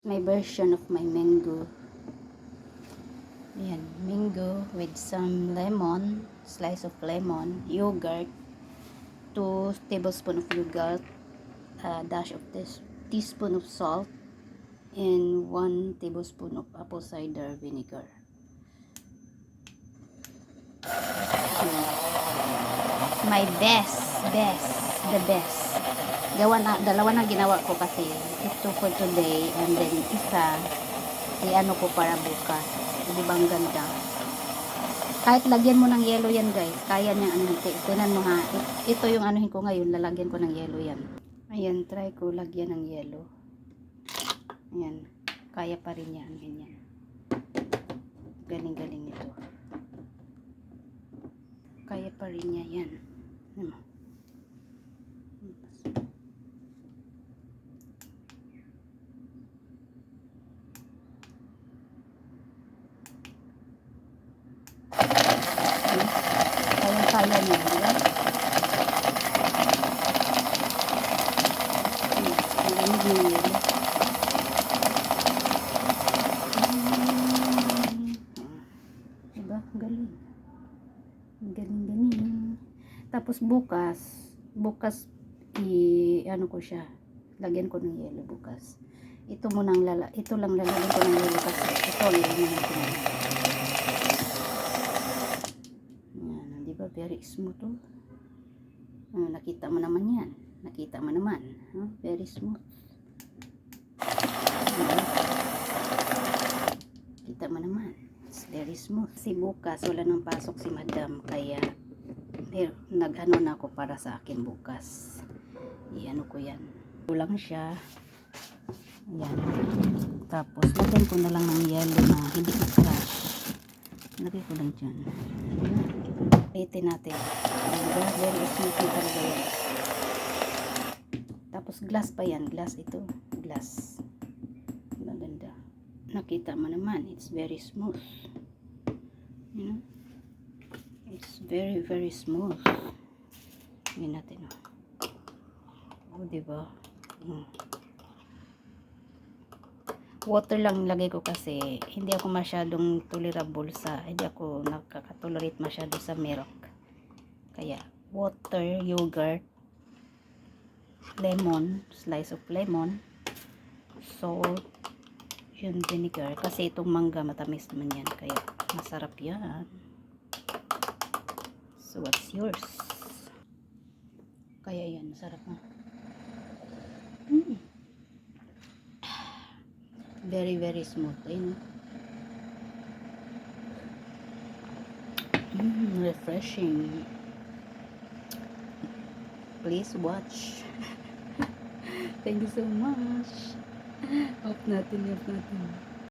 my version of my mango. Ayan, mango with some lemon, slice of lemon, yogurt, 2 tablespoons of yogurt, a dash of this teaspoon of salt, and 1 tablespoon of apple cider vinegar. My the best. Dalawa na ginawa ko kasi ito for today, and then isa i-ano ko para bukas. Di ba ang ganda? Kahit lagyan mo ng yelo yan guys, kaya niyang anuhin. Tinan mo ha, ito yung anuhin ko ngayon, lalagyan ko ng yelo yan. Ayan, try ko lagyan ng yelo. Ayan, kaya pa rin niya anuhin yan. Galing-galing ito. Kaya pa rin niya yan. Kaya niya, diba? Diba? Galing. Galing. Tapos bukas ano ko siya, lagyan ko ng yelo bukas. Ito lang lalagyan ko ng yelo kasi ito lalagyan ko ng yan, di ba very smooth to? Nakita mo naman yan, very smooth. Kita mo naman, it's very smooth. Si bukas wala nang pasok si madam, kaya nag-ano na ako para sa akin bukas. I-ano ko yan. Kulang siya. Ayan. Tapos, lagyan ko na lang ng yelo na hindi crush. Lagay ko lang dyan. Itin natin. Very smooth yung talaga yan. Tapos, glass pa yan. Glass ito. Glass. Maganda. Nakita mo naman. It's very smooth. You know? It's very smooth. Ngayon natin, diba? Water lang lagay ko kasi hindi ako masyadong tolerable hindi ako nakakatolerate masyado sa milk. Kaya, water, yogurt, lemon, slice of lemon, salt, yun, vinegar. Kasi itong mangga, matamis naman yan. Kaya, masarap yan. So, what's yours? Kaya yan, masarap na. Very smooth. Ayun. Refreshing. Please watch. Thank you so much. Off natin.